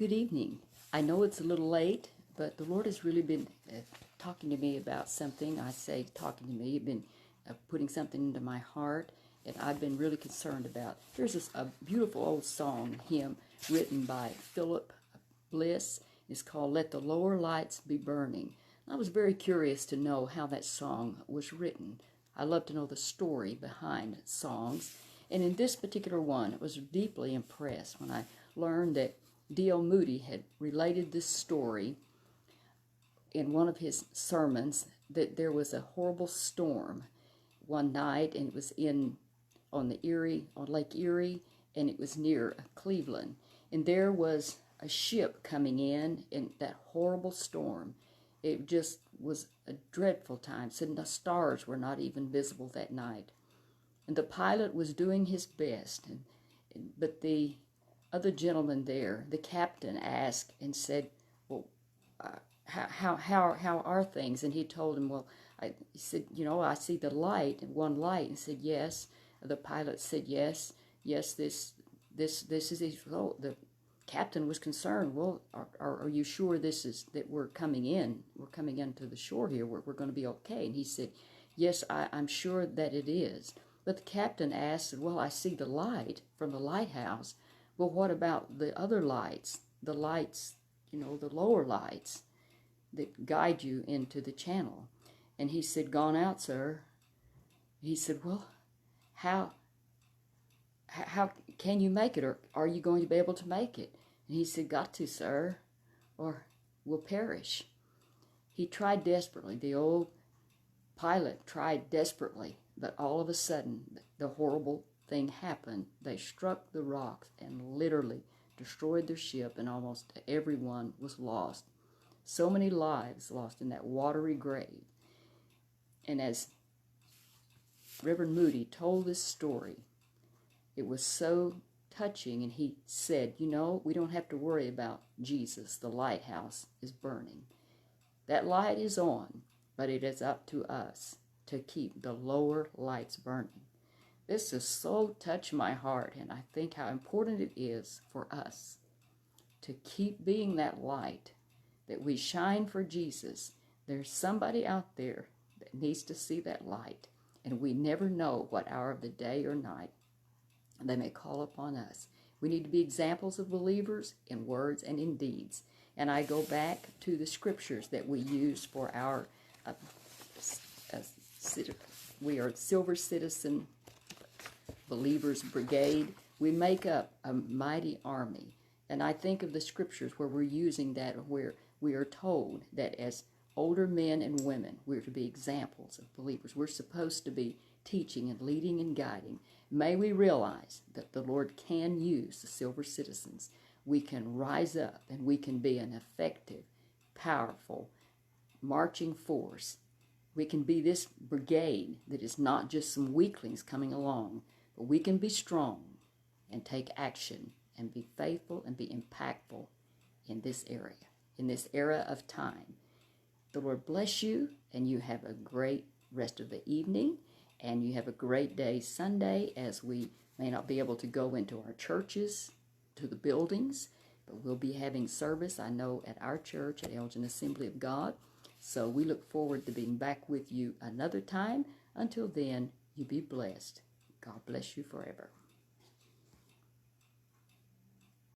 Good evening. I know it's a little late, but the Lord has really been talking to me about something. I say talking to me, He's been putting something into my heart, and I've been really concerned about. There's a beautiful old song, hymn, written by Philip Bliss. It's called Let the Lower Lights Be Burning. I was very curious to know how that song was written. I love to know the story behind songs. And in this particular one, I was deeply impressed when I learned that D.L. Moody had related this story in one of his sermons, that there was a horrible storm one night, and it was on Lake Erie, and it was near Cleveland. And there was a ship coming in that horrible storm. It just was a dreadful time. So the stars were not even visible that night. And the pilot was doing his best, but the other gentleman there, the captain, asked and said, well, how are things? And he told him, well, he said, I see the light, one light. And said, yes. The pilot said, yes, this is his. Oh, the captain was concerned. Well, are you sure that we're coming into the shore here, we're going to be okay? And he said, yes, I'm sure that it is. But the captain asked, well, I see the light from the lighthouse. Well, what about the other lights? The lights, the lower lights that guide you into the channel. And he said, gone out, sir. He said, well, how can you make it, or are you going to be able to make it? And he said, got to, sir, or we'll perish. He tried desperately. The old pilot tried desperately, but all of a sudden, the horrible thing happened. They struck the rocks and literally destroyed their ship, and almost everyone was lost. So many lives lost in that watery grave. And as Reverend Moody told this story, it was so touching, and he said, we don't have to worry about Jesus. The lighthouse is burning. That light is on, but it is up to us to keep the lower lights burning. This has so touched my heart, and I think how important it is for us to keep being that light, that we shine for Jesus. There's somebody out there that needs to see that light, and we never know what hour of the day or night they may call upon us. We need to be examples of believers in words and in deeds. And I go back to the scriptures that we use for our we are Silver Citizen Believers Brigade. We make up a mighty army. And I think of the scriptures where we're using that, where we are told that as older men and women, we're to be examples of believers. We're supposed to be teaching and leading and guiding. May we realize that the Lord can use the Silver Citizens. We can rise up and we can be an effective, powerful, marching force. We can be this brigade that is not just some weaklings coming along, but we can be strong and take action and be faithful and be impactful in this era of time. The Lord bless you, and you have a great rest of the evening, and you have a great day Sunday, as we may not be able to go into our churches, to the buildings, but we'll be having service, I know, at our church, at Elgin Assembly of God. So we look forward to being back with you another time. Until then, you be blessed. God bless you forever.